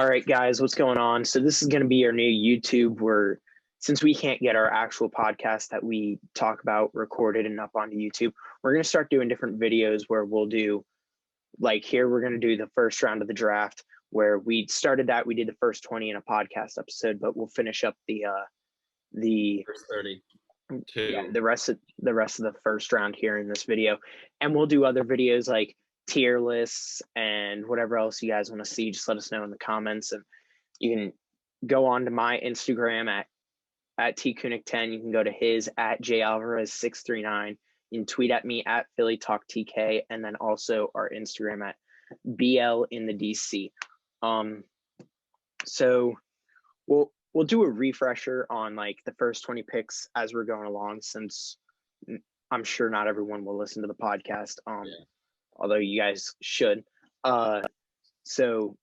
All right, guys, what's going on? So this is going to be our new YouTube where since we can't get our actual podcast that we talk about recorded and up onto YouTube, we're going to start doing different videos where we'll do, like here, we're going to do the first round of the draft where we started that. We did the first 20 in a podcast episode, but we'll finish up the first 32. Yeah, the rest of the first round here in this video. And we'll do other videos like tier lists and whatever else you guys want to see. Just let us know in the comments, and you can go on to my Instagram at tkunik10. You can go to his at jalvarez639. You can tweet at me at phillytalktk, and then also our Instagram at BL in the DC. So we'll do a refresher on like the first 20 picks as we're going along, since I'm sure not everyone will listen to the podcast. Although you guys should. So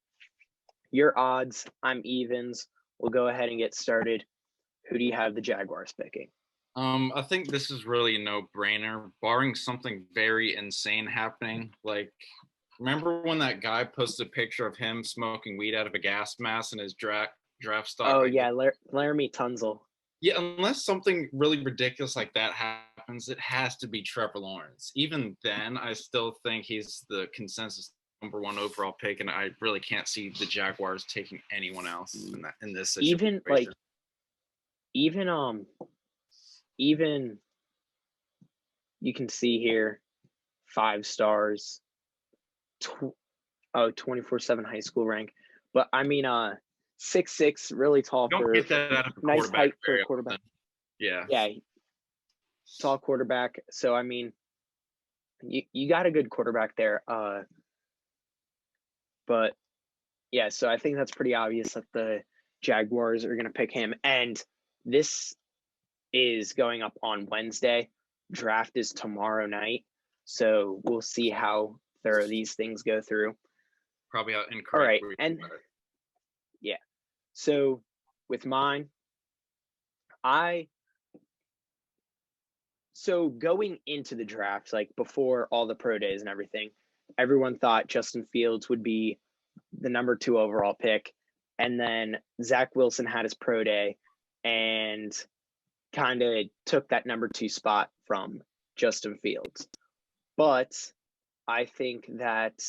your odds, I'm evens. We'll go ahead and get started. Who do you have the Jaguars picking? I think this is really a no-brainer, barring something very insane happening. Like, remember when that guy posted a picture of him smoking weed out of a gas mask in his draft stock? Oh, yeah, Laramie Tunzel. Yeah, unless something really ridiculous like that happens, it has to be Trevor Lawrence. Even then, I still think he's the consensus number one overall pick, and I really can't see the Jaguars taking anyone else in this situation. Even you can see here 5 stars, 24/7 high school rank. But I mean, 6'6", really tall. Don't get that out of a nice height for a quarterback. Yeah, tall quarterback. So I mean, you got a good quarterback there. But yeah, so I think that's pretty obvious that the Jaguars are going to pick him. And this is going up on Wednesday. Draft is tomorrow night, so we'll see how thorough these things go through. Probably incorrect. All right, and yeah. So with mine, so going into the draft, like before all the pro days and everything, everyone thought Justin Fields would be the number 2 overall pick. And then Zach Wilson had his pro day and kind of took that number 2 spot from Justin Fields. But I think that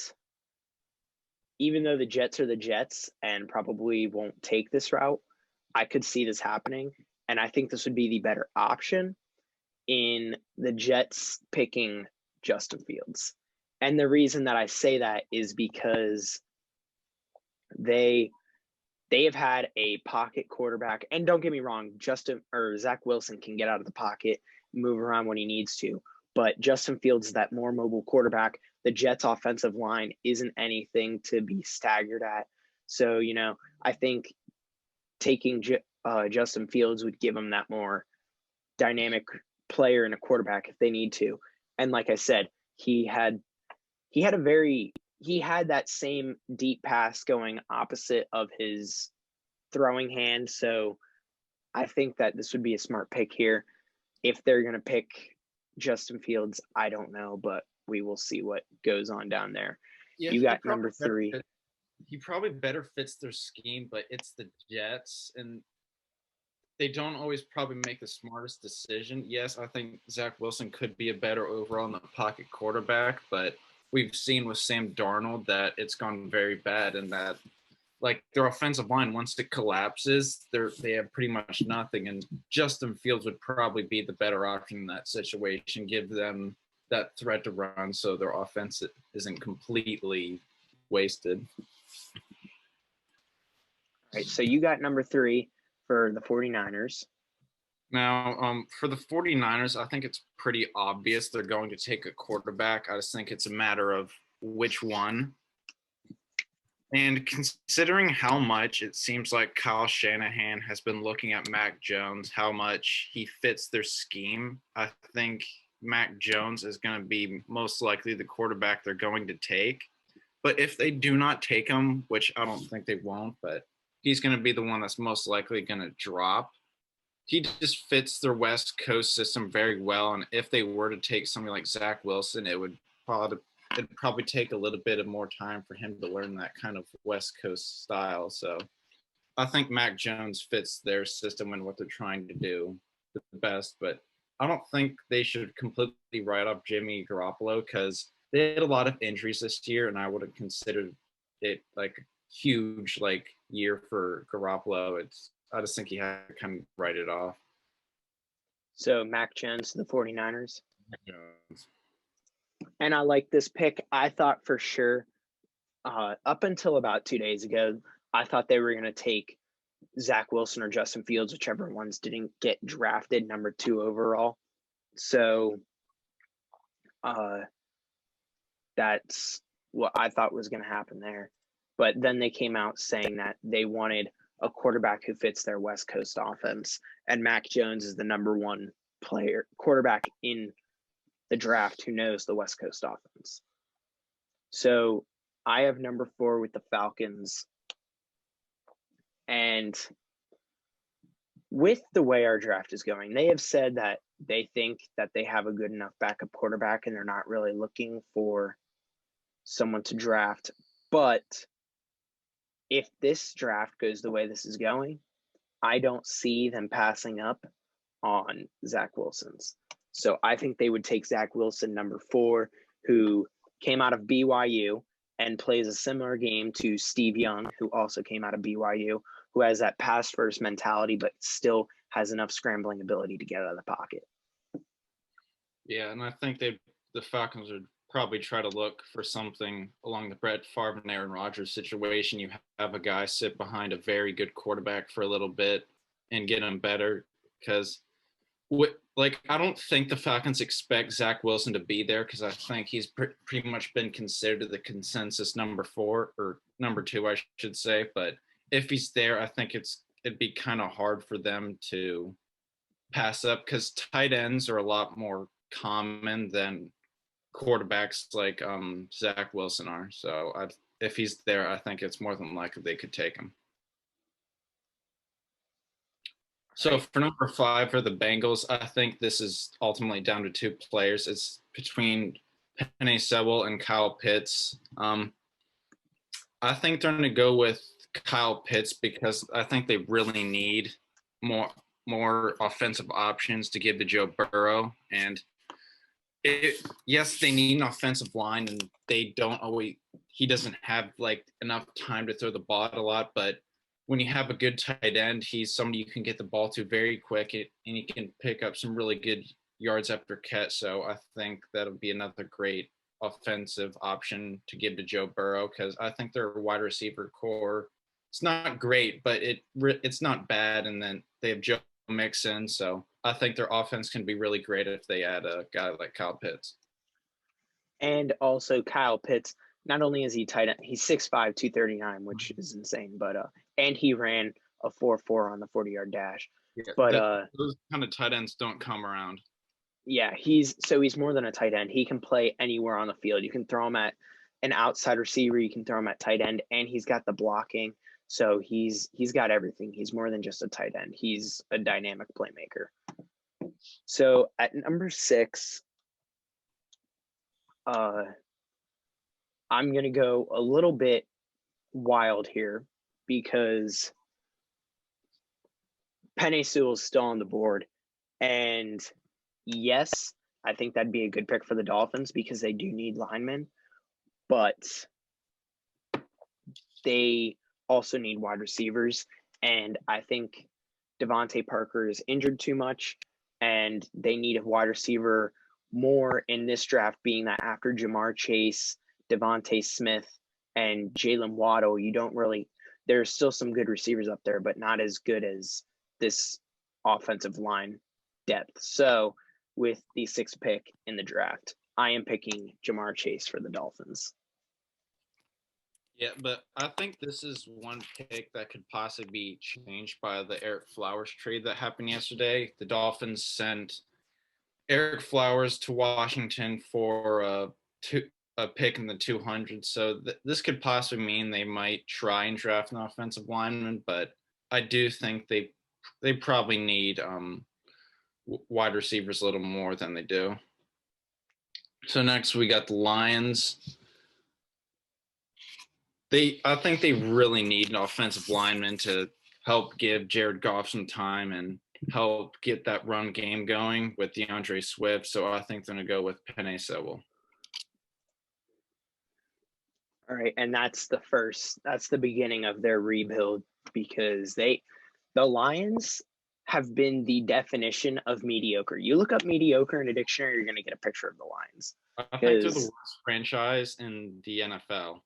even though the Jets are the Jets and probably won't take this route, I could see this happening. And I think this would be the better option in the Jets picking Justin Fields. And the reason that I say that is because they have had a pocket quarterback. And don't get me wrong, Zach Wilson can get out of the pocket, move around when he needs to. But Justin Fields is that more mobile quarterback. The Jets' offensive line isn't anything to be staggered at. So, I think taking Justin Fields would give him that more dynamic player and a quarterback if they need to. And like I said, he had that same deep pass going opposite of his throwing hand. So I think that this would be a smart pick here. If they're going to pick Justin Fields, I don't know, but we will see what goes on down there. Yeah, you got number 3. He probably better fits their scheme, but it's the Jets, and they don't always probably make the smartest decision. Yes, I think Zach Wilson could be a better overall in the pocket quarterback, but we've seen with Sam Darnold that it's gone very bad, and that like their offensive line, once it collapses, they have pretty much nothing. And Justin Fields would probably be the better option in that situation, give them that threat to run so their offense isn't completely wasted. All right, so you got number 3 for the 49ers. Now, for the 49ers, I think it's pretty obvious they're going to take a quarterback. I just think it's a matter of which one. And considering how much it seems like Kyle Shanahan has been looking at Mac Jones, how much he fits their scheme, I think Mac Jones is going to be most likely the quarterback they're going to take. But if they do not take him, which I don't think they won't, but he's going to be the one that's most likely going to drop. He just fits their West Coast system very well. And if they were to take somebody like Zach Wilson, it would it'd probably take a little bit of more time for him to learn that kind of West Coast style. So I think Mac Jones fits their system and what they're trying to do the best. But I don't think they should completely write off Jimmy Garoppolo because they had a lot of injuries this year, and I would have considered it like a huge like year for Garoppolo. I just think he had to kind of write it off. So Mac Jones to the 49ers. Mac Jones. And I like this pick. I thought for sure, up until about 2 days ago, I thought they were going to take Zach Wilson or Justin Fields, whichever ones didn't get drafted number 2 overall. So that's what I thought was going to happen there. But then they came out saying that they wanted a quarterback who fits their West Coast offense. And Mac Jones is the number 1 quarterback in the draft who knows the West Coast offense. So I have number 4 with the Falcons. And with the way our draft is going, they have said that they think that they have a good enough backup quarterback and they're not really looking for someone to draft. But if this draft goes the way this is going, I don't see them passing up on Zach Wilson's. So I think they would take Zach Wilson, number 4, who came out of BYU and plays a similar game to Steve Young, who also came out of BYU, who has that pass-first mentality, but still has enough scrambling ability to get out of the pocket. Yeah, and I think the Falcons would probably try to look for something along the Brett Favre and Aaron Rodgers situation. You have a guy sit behind a very good quarterback for a little bit and get him better because I don't think the Falcons expect Zach Wilson to be there because I think he's pretty much been considered the consensus number 4 or number 2, I should say. But if he's there, I think it'd be kind of hard for them to pass up because tight ends are a lot more common than quarterbacks like Zach Wilson are. So if he's there, I think it's more than likely they could take him. So for number 5 for the Bengals, I think this is ultimately down to 2 players. It's between Penei Sewell and Kyle Pitts. I think they're going to go with Kyle Pitts because I think they really need more offensive options to give to Joe Burrow. And yes, they need an offensive line, and he doesn't have like enough time to throw the ball a lot, but when you have a good tight end, he's somebody you can get the ball to very quick, and he can pick up some really good yards after catch. So I think that'll be another great offensive option to give to Joe Burrow because I think their wide receiver core, it's not great, but it's not bad. And then they have Joe Mixon, so I think their offense can be really great if they add a guy like Kyle Pitts. And also Kyle Pitts, not only is he tight end, he's 6'5", 239, which is insane, but and he ran a 4.4 on the 40-yard dash. Yeah, but those kind of tight ends don't come around. Yeah, he's more than a tight end. He can play anywhere on the field. You can throw him at an outside receiver, you can throw him at tight end, and he's got the blocking. So he's got everything. He's more than just a tight end. He's a dynamic playmaker. So at number 6, I'm going to go a little bit wild here because Penei Sewell is still on the board. And yes, I think that'd be a good pick for the Dolphins because they do need linemen. But they also need wide receivers. And I think Devontae Parker is injured too much. And they need a wide receiver more in this draft, being that after Jamar Chase, Devontae Smith, and Jalen Waddle, there's still some good receivers up there, but not as good as this offensive line depth. So with the 6th pick in the draft, I am picking Jamar Chase for the Dolphins. Yeah, but I think this is one pick that could possibly be changed by the Ereck Flowers trade that happened yesterday. The Dolphins sent Ereck Flowers to Washington for a pick in the 200. So this could possibly mean they might try and draft an offensive lineman, but I do think they probably need wide receivers a little more than they do. So next we got the Lions. I think they really need an offensive lineman to help give Jared Goff some time and help get that run game going with DeAndre Swift. So I think they're going to go with Penei Sewell. All right, and that's the beginning of their rebuild, because the Lions have been the definition of mediocre. You look up mediocre in a dictionary, you're going to get a picture of the Lions. I think they're the worst franchise in the NFL.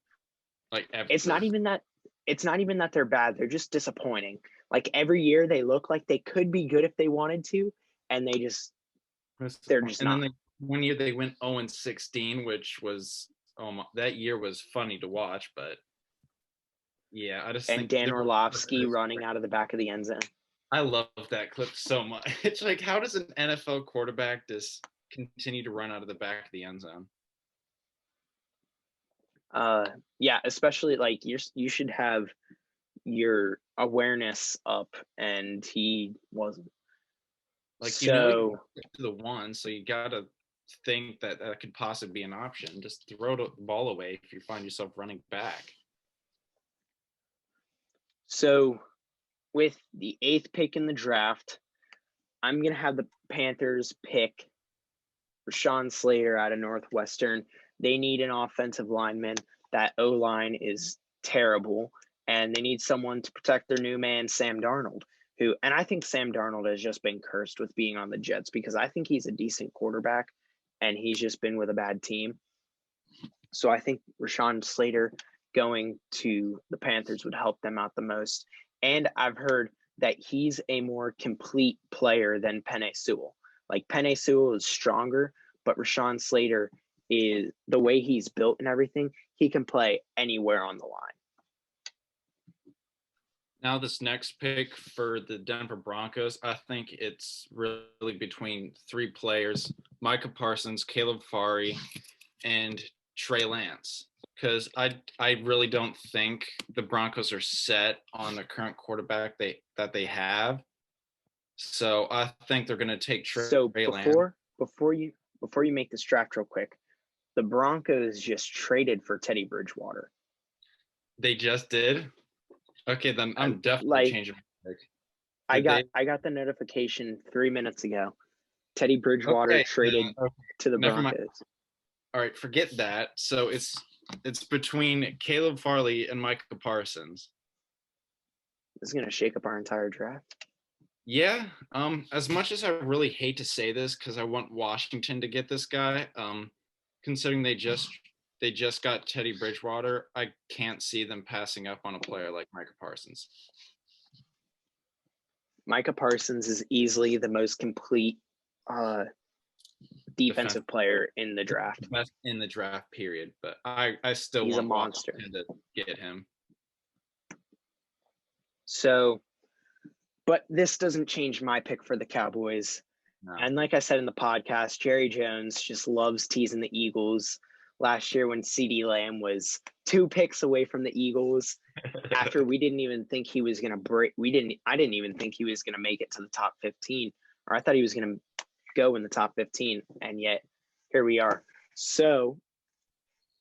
Like ever. It's not even that they're bad. They're just disappointing. Like every year they look like they could be good if they wanted to, and they're just not. Then one year they went 0-16, which was that year was funny to watch, but yeah, I just think Dan Orlovsky running out of the back of the end zone. I love that clip so much. It's like, how does an NFL quarterback just continue to run out of the back of the end zone? Yeah, especially like you should have your awareness up, and he wasn't. Like, to the one, so you gotta think that could possibly be an option. Just throw the ball away if you find yourself running back. So, with the 8th pick in the draft, I'm gonna have the Panthers pick Rashawn Slater out of Northwestern. They need an offensive lineman. That O-line is terrible, and they need someone to protect their new man, Sam Darnold, and I think Sam Darnold has just been cursed with being on the Jets, because I think he's a decent quarterback, and he's just been with a bad team. So I think Rashawn Slater going to the Panthers would help them out the most. And I've heard that he's a more complete player than Penei Sewell. Like, Penei Sewell is stronger, but Rashawn Slater is, the way he's built and everything, he can play anywhere on the line. Now this next pick for the Denver Broncos, I think it's really between 3 players: Micah Parsons, Caleb Farley, and Trey Lance. Because I really don't think the Broncos are set on the current quarterback that they have. So I think they're going to take Trey Lance. Before you make this draft real quick, the Broncos just traded for Teddy Bridgewater. They just did? Okay, then I'm definitely changing my pick. I got the notification 3 minutes ago. Teddy Bridgewater traded to the Broncos. All right, forget that. So it's between Caleb Farley and Micah Parsons. This is going to shake up our entire draft. Yeah. As much as I really hate to say this, because I want Washington to get this guy, considering they just got Teddy Bridgewater, I can't see them passing up on a player like Micah Parsons. Micah Parsons is easily the most complete defensive player in the draft. Best in the draft period, but I still want a monster to get him. So, but this doesn't change my pick for the Cowboys. No. And like I said in the podcast, Jerry Jones just loves teasing the Eagles. Last year when CeeDee Lamb was 2 picks away from the Eagles, after we didn't even think he was going to break. I didn't even think he was going to make it to the top 15, or I thought he was going to go in the top 15, and yet here we are. So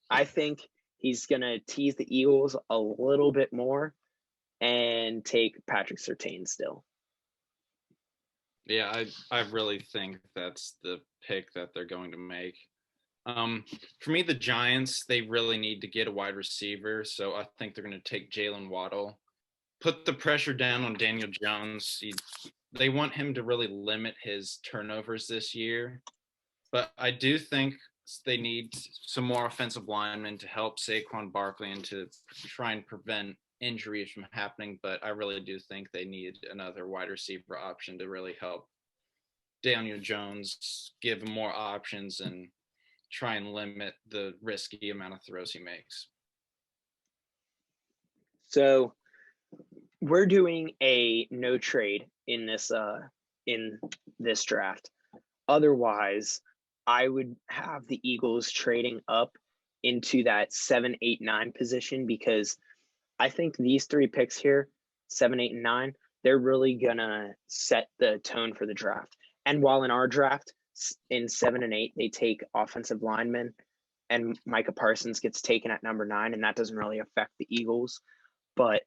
I think he's going to tease the Eagles a little bit more and take Patrick Surtain still. Yeah, I really think that's the pick that they're going to make. For me, the Giants, they really need to get a wide receiver, so I think they're going to take Jalen Waddle, put the pressure down on Daniel Jones. They want him to really limit his turnovers this year, but I do think they need some more offensive linemen to help Saquon Barkley and to try and prevent injuries from happening, but I really do think they need another wide receiver option to really help Daniel Jones, give him more options and try and limit the risky amount of throws he makes. So we're doing a no trade in this draft. Otherwise, I would have the Eagles trading up into that 7, 8, 9 position, because I think these 3 picks here, 7, 8, and 9, they're really gonna set the tone for the draft. And while in our draft, in 7 and 8 they take offensive linemen, and Micah Parsons gets taken at number 9, and that doesn't really affect the Eagles. But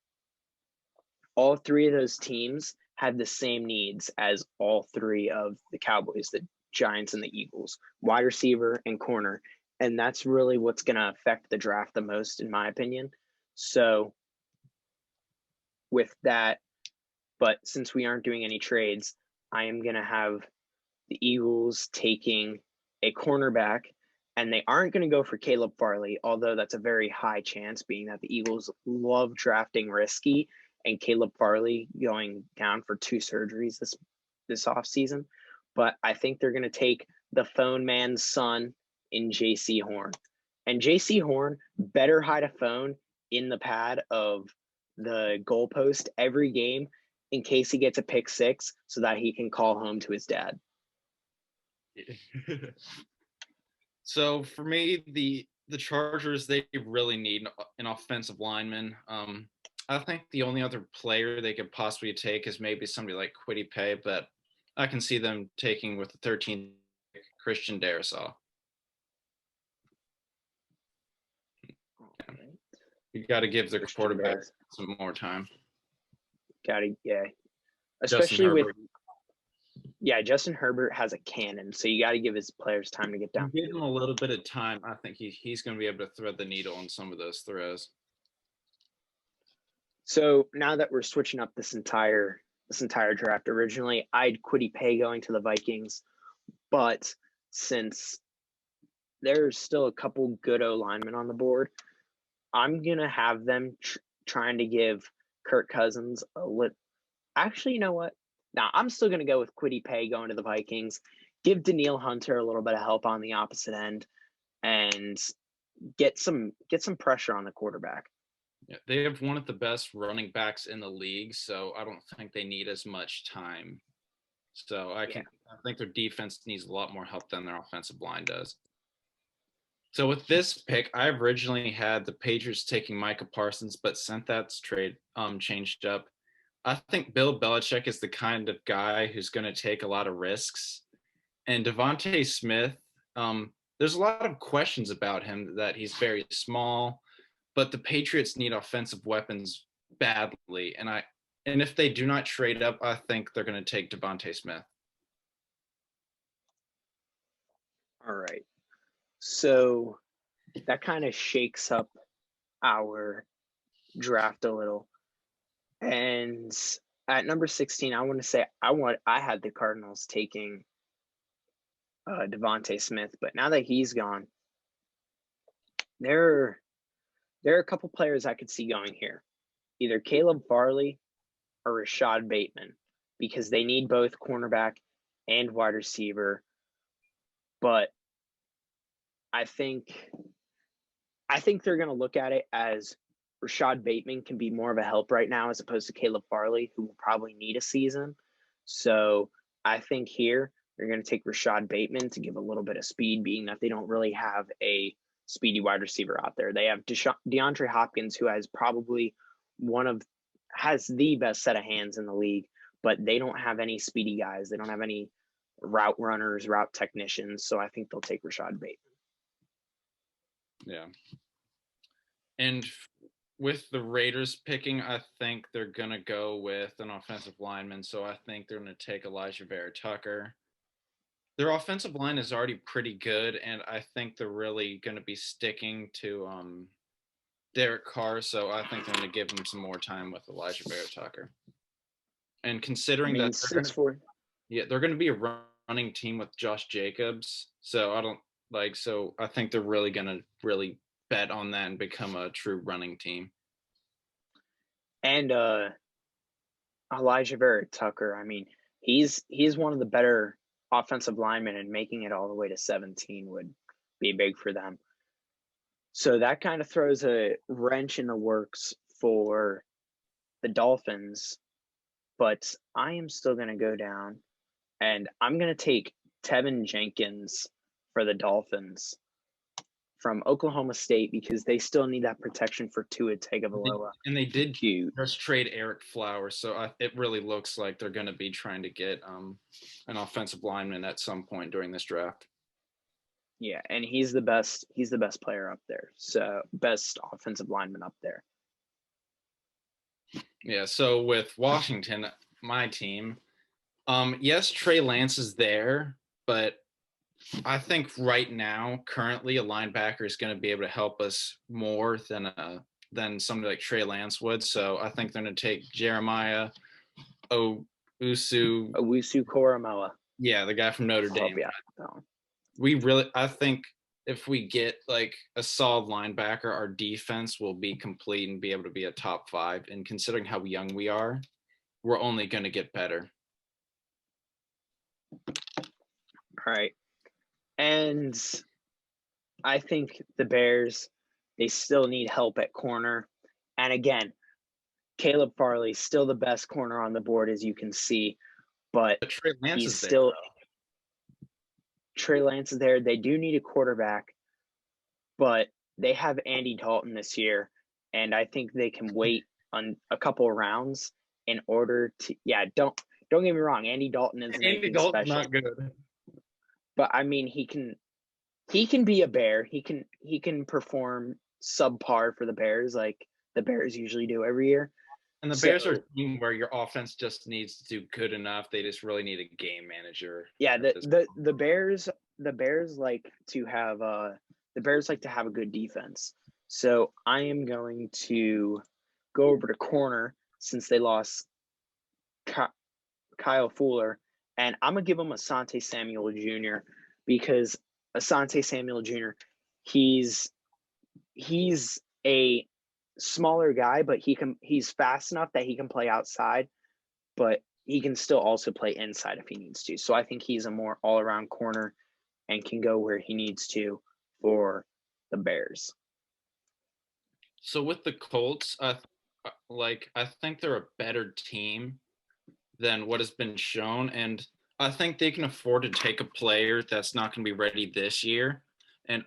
all three of those teams have the same needs as all three of the Cowboys, the Giants, and the Eagles: wide receiver and corner. And that's really what's going to affect the draft the most, in my opinion. So with that, but since we aren't doing any trades, I am going to have the Eagles taking a cornerback, and they aren't going to go for Caleb Farley, although that's a very high chance, being that the Eagles love drafting risky, and Caleb Farley going down for 2 surgeries this offseason. But I think they're going to take the phone man's son in Jaycee Horn. And Jaycee Horn better hide a phone in the pad of the goalpost every game in case he gets a pick 6 so that he can call home to his dad. So for me, the Chargers, they really need an offensive lineman. I think the only other player they could possibly take is maybe somebody like Kwity Paye, but I can see them taking with the 13th Christian Darrisaw. You got to give the quarterback some more time. Yeah. Especially with Justin Herbert has a cannon, so you got to give his players time to get down. Give him a little bit of time. I think he's going to be able to thread the needle on some of those throws. So now that we're switching up this entire draft, originally I had Kwity Paye going to the Vikings, but since there's still a couple good O linemen on the board, I'm gonna have them trying to give Kirk Cousins a lit. Actually, you know what? Now I'm still gonna go with Kwity Paye going to the Vikings. Give Danielle Hunter a little bit of help on the opposite end, and get some pressure on the quarterback. Yeah, they have one of the best running backs in the league, so I don't think they need as much time. So I think their defense needs a lot more help than their offensive line does. So with this pick, I originally had the Patriots taking Micah Parsons, but since that's trade changed up, I think Bill Belichick is the kind of guy who's going to take a lot of risks. And Devontae Smith, there's a lot of questions about him, that he's very small, but the Patriots need offensive weapons badly. And if they do not trade up, I think they're going to take Devontae Smith. All right. So that kind of shakes up our draft a little. And at number 16, I want to say I had the Cardinals taking Devontae Smith, but now that he's gone, there are a couple players I could see going here. Either Caleb Farley or Rashad Bateman, because they need both cornerback and wide receiver. But I think they're going to look at it as Rashad Bateman can be more of a help right now as opposed to Caleb Farley, who will probably need a season. So I think here they're going to take Rashad Bateman to give a little bit of speed, being that they don't really have a speedy wide receiver out there. They have DeAndre Hopkins, who has probably has the best set of hands in the league, but they don't have any speedy guys. They don't have any route runners, route technicians. So I think they'll take Rashad Bateman. Yeah. And with the Raiders picking, I think they're going to go with an offensive lineman. So I think they're going to take Elijah Vera-Tucker. Their offensive line is already pretty good, and I think they're really going to be sticking to Derek Carr. So I think they're going to give him some more time with Elijah Vera-Tucker. And considering that they're going to be a running team with Josh Jacobs. So I think they're really going to bet on that and become a true running team. And Elijah Vera-Tucker, I mean, he's one of the better offensive linemen, and making it all the way to 17 would be big for them. So that kind of throws a wrench in the works for the Dolphins. But I am still going to go down, and I'm going to take Tevin Jenkins for the Dolphins from Oklahoma State because they still need that protection for Tua Tagovailoa. And they did Cute. just trade Eric Flowers, so it really looks like they're going to be trying to get an offensive lineman at some point during this draft. Yeah, and he's the best player up there. So best offensive lineman up there. Yeah, so with Washington, my team, yes, Trey Lance is there, but I think right now, currently, a linebacker is going to be able to help us more than somebody like Trey Lance would. So I think they're going to take Jeremiah Owusu-Koramoah. Yeah, the guy from Notre Dame. I think if we get like a solid linebacker, our defense will be complete and be able to be a top 5. And considering how young we are, we're only going to get better. All right. And I think the Bears, they still need help at corner. And again, Caleb Farley, still the best corner on the board, as you can see. But Trey Lance he's still – Trey Lance is there. They do need a quarterback, but they have Andy Dalton this year, and I think they can wait on a couple of rounds in order to – yeah, don't get me wrong. Andy Dalton isn't anything special. Not good. But I mean, he can be a Bear. He can perform subpar for the Bears, like the Bears usually do every year. And the Bears are a team where your offense just needs to do good enough. They just really need a game manager. Yeah, the Bears like to have a good defense. So I am going to go over to corner since they lost Kyle Fuller. And I'm going to give him Asante Samuel Jr. because Asante Samuel Jr., he's a smaller guy, but he's fast enough that he can play outside, but he can still also play inside if he needs to. So I think he's a more all-around corner and can go where he needs to for the Bears. So with the Colts, I think they're a better team than what has been shown, and I think they can afford to take a player that's not going to be ready this year. And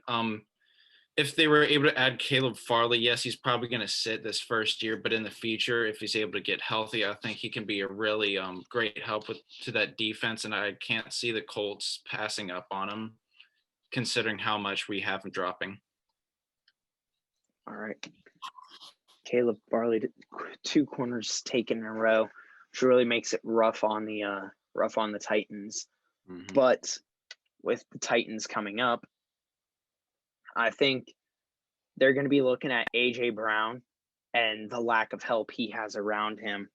if they were able to add Caleb Farley, yes, he's probably going to sit this first year, but in the future, if he's able to get healthy, I think he can be a really great help to that defense, and I can't see the Colts passing up on him, considering how much we have him dropping. All right. Caleb Farley, 2 corners taken in a row, which really makes it rough on the Titans. Mm-hmm. But with the Titans coming up, I think they're going to be looking at A.J. Brown and the lack of help he has around him.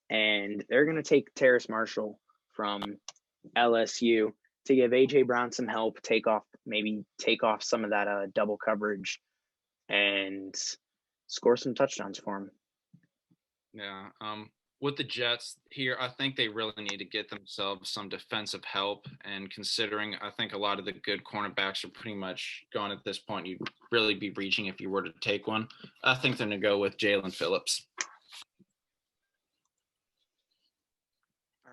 And they're going to take Terrace Marshall from LSU to give A.J. Brown some help, take off some of that double coverage and score some touchdowns for him. Yeah. With the Jets here, I think they really need to get themselves some defensive help. And considering I think a lot of the good cornerbacks are pretty much gone at this point, you'd really be reaching if you were to take one. I think they're going to go with Jalen Phillips.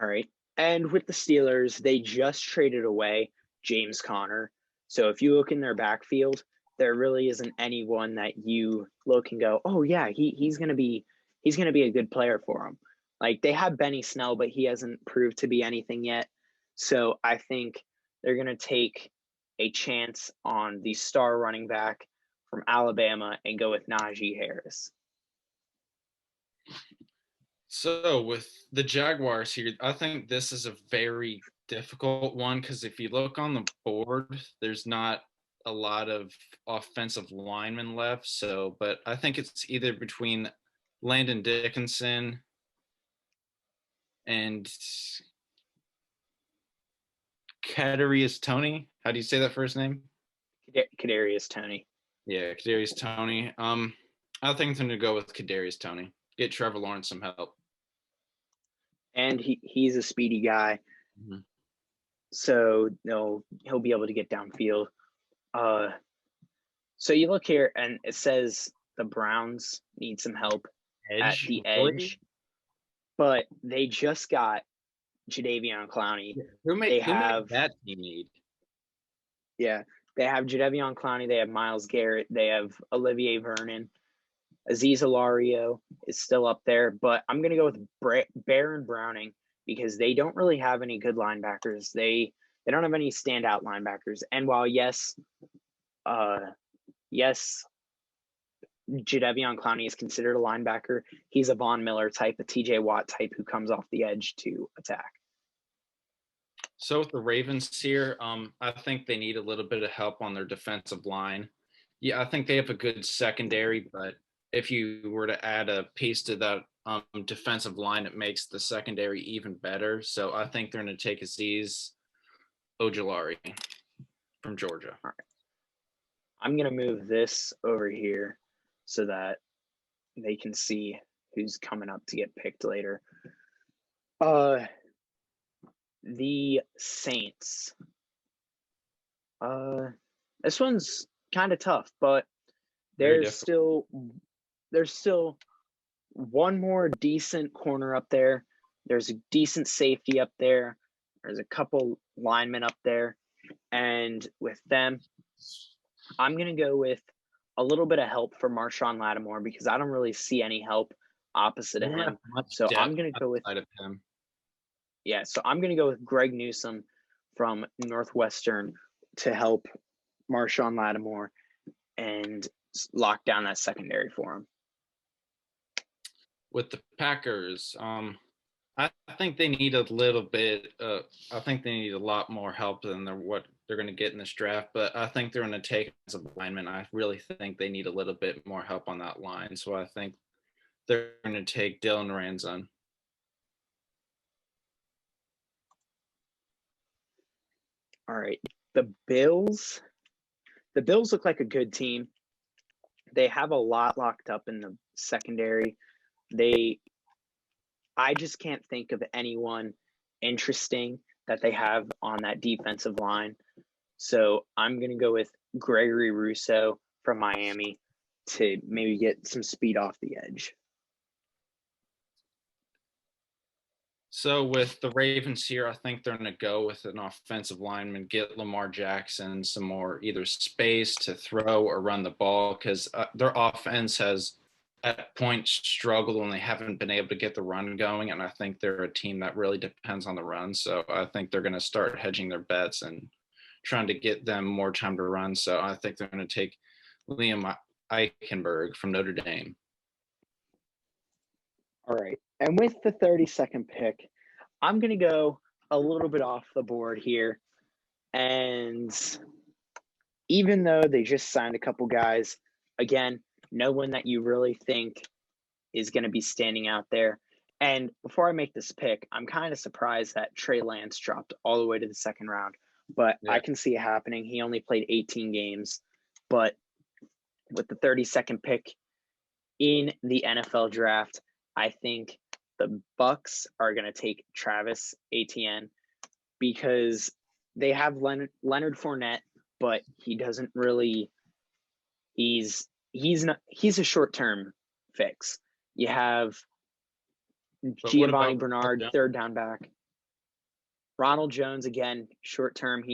All right. And with the Steelers, they just traded away James Conner. So if you look in their backfield, there really isn't anyone that you look and go, oh yeah, he's going to be a good player for them. Like they have Benny Snell, but he hasn't proved to be anything yet. So I think they're going to take a chance on the star running back from Alabama and go with Najee Harris. So with the Jaguars here, I think this is a very difficult one because if you look on the board, there's not a lot of offensive linemen left. But I think it's either between Landon Dickinson and Kadarius Toney. How do you say that first name? Kadarius Toney. Yeah, Kadarius Toney. I think I'm going to go with Kadarius Toney. Get Trevor Lawrence some help. And he's a speedy guy. Mm-hmm. So he'll be able to get downfield. So you look here and it says the Browns need some help at the edge. But they just got Jadeveon Clowney. Who made that team need? Yeah, They have Jadeveon Clowney. They have Myles Garrett. They have Olivier Vernon. Aziz Alario is still up there, but I'm going to go with Baron Browning because they don't really have any good linebackers. They don't have any standout linebackers. And while yes, Jadeveon Clowney is considered a linebacker, he's a Von Miller type, a TJ Watt type who comes off the edge to attack. So with the Ravens here, I think they need a little bit of help on their defensive line. Yeah, I think they have a good secondary, but if you were to add a piece to that defensive line, it makes the secondary even better. So I think they're going to take Azeez Ojulari from Georgia. All right. I'm going to move this over here so that they can see who's coming up to get picked later. The Saints. This one's kind of tough, but there's still one more decent corner up there. There's a decent safety up there. There's a couple linemen up there. And with them, I'm going to go with a little bit of help for Marshawn Lattimore because I don't really see any help opposite of him. So I'm going to go with him. Yeah, so I'm going to go with Greg Newsome from Northwestern to help Marshawn Lattimore and lock down that secondary for him. With the Packers, I think they need a little bit. I think they need a lot more help than what they're going to get in this draft. But I think they're going to take as a lineman. I really think they need a little bit more help on that line. So I think they're going to take Dylan Ranzon. All right, the Bills. The Bills look like a good team. They have a lot locked up in the secondary. I just can't think of anyone interesting that they have on that defensive line. So I'm going to go with Gregory Rousseau from Miami to maybe get some speed off the edge. So with the Ravens here, I think they're going to go with an offensive lineman, get Lamar Jackson some more either space to throw or run the ball because their offense has at points struggled and they haven't been able to get the run going. And I think they're a team that really depends on the run. So I think they're going to start hedging their bets and trying to get them more time to run. So I think they're going to take Liam Eichenberg from Notre Dame. All right. And with the 32nd pick, I'm going to go a little bit off the board here. And even though they just signed a couple guys, again, no one that you really think is going to be standing out there. And before I make this pick, I'm kind of surprised that Trey Lance dropped all the way to the second round. But yeah. I can see it happening. He only played 18 games. But with the 32nd pick in the NFL draft, I think the Bucs are going to take Travis Etienne because they have Leonard Fournette, but he doesn't really. He's a short-term fix. You have Giovanni Bernard, third down back. Ronald Jones again, short-term.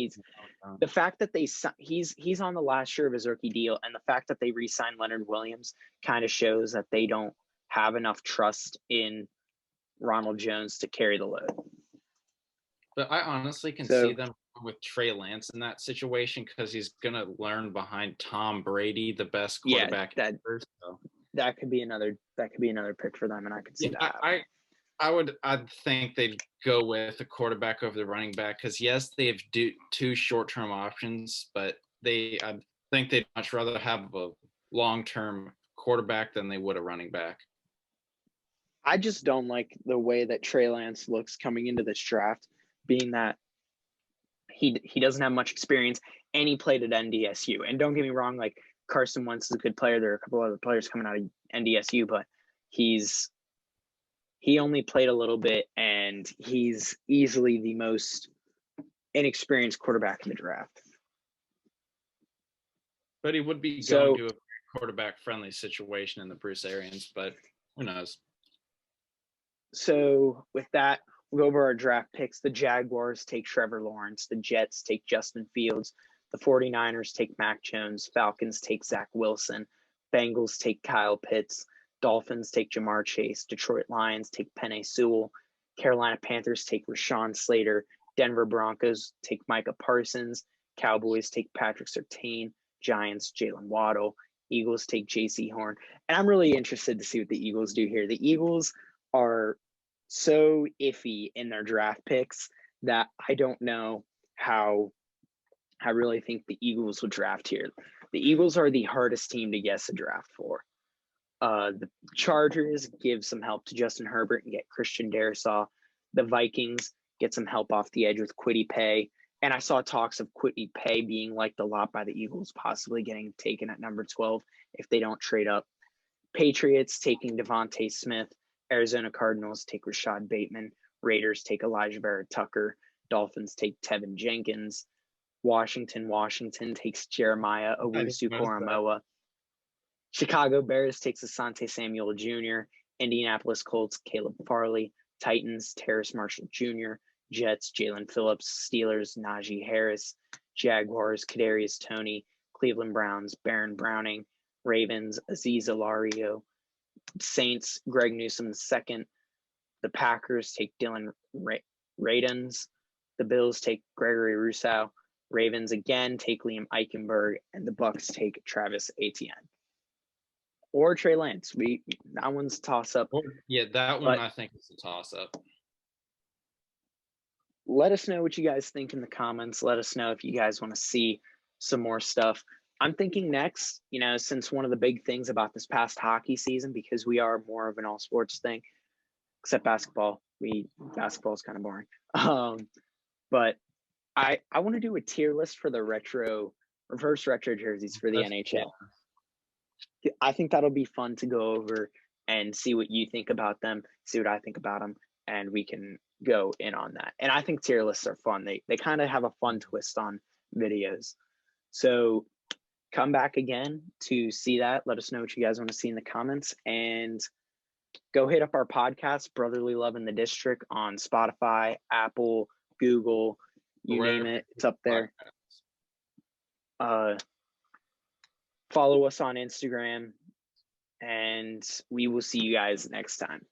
The fact that he's on the last year of his rookie deal, and the fact that they re-signed Leonard Williams kind of shows that they don't have enough trust in Ronald Jones to carry the load. But I honestly can see them with Trey Lance in that situation because he's going to learn behind Tom Brady, the best quarterback ever. So. That could be another pick for them, and I could see that. I'd think they'd go with a quarterback over the running back because yes, they have two short-term options, but I think they'd much rather have a long-term quarterback than they would a running back. I just don't like the way that Trey Lance looks coming into this draft, being that he doesn't have much experience and he played at NDSU. And don't get me wrong, like Carson Wentz is a good player. There are a couple other players coming out of NDSU, but he only played a little bit and he's easily the most inexperienced quarterback in the draft. But he would be going to a quarterback-friendly situation in the Bruce Arians, but who knows? So with that, we'll go over our draft picks. The Jaguars take Trevor Lawrence. The Jets take Justin Fields. The 49ers take Mac Jones. Falcons take Zach Wilson. Bengals take Kyle Pitts. Dolphins take Jamar Chase. Detroit Lions take Penei Sewell. Carolina Panthers take Rashawn Slater. Denver Broncos take Micah Parsons. Cowboys take Patrick Surtain. Giants, Jalen Waddle. Eagles take J.C. Horn. And I'm really interested to see what the Eagles do here. The Eagles are so iffy in their draft picks that I don't know how I really think the Eagles would draft here. The Eagles are the hardest team to guess a draft for. The Chargers give some help to Justin Herbert and get Christian Darrisaw. The Vikings get some help off the edge with Kwity Paye. And I saw talks of Kwity Paye being liked a lot by the Eagles, possibly getting taken at number 12 if they don't trade up. Patriots taking Devontae Smith. Arizona Cardinals take Rashad Bateman. Raiders take Elijah Vera Tucker. Dolphins take Tevin Jenkins. Washington takes Jeremiah Owusu-Koramoah. Chicago Bears takes Asante Samuel Jr. Indianapolis Colts, Caleb Farley. Titans, Terrace Marshall Jr. Jets, Jalen Phillips. Steelers, Najee Harris. Jaguars, Kadarius Toney. Cleveland Browns, Baron Browning. Ravens, Azeez Alario. Saints, Greg Newsome II. The Packers take Dylan Radins. The Bills take Gregory Rousseau. Ravens again take Liam Eichenberg, and the Bucks take Travis Etienne or Trey Lance. That one's a toss up. Yeah, that one I think is a toss up. Let us know what you guys think in the comments. Let us know if you guys want to see some more stuff. I'm thinking next, since one of the big things about this past hockey season, because we are more of an all sports thing, except basketball. Basketball is kind of boring. But I want to do a tier list for the reverse retro jerseys for the NHL. Cool. I think that'll be fun to go over and see what you think about them, see what I think about them, and we can go in on that. And I think tier lists are fun. They kind of have a fun twist on videos. So come back again to see that. Let us know what you guys want to see in the comments, and go hit up our podcast, Brotherly Love in the District, on Spotify, Apple, Google, you name it, it's up there. Follow us on Instagram, and we will see you guys next time.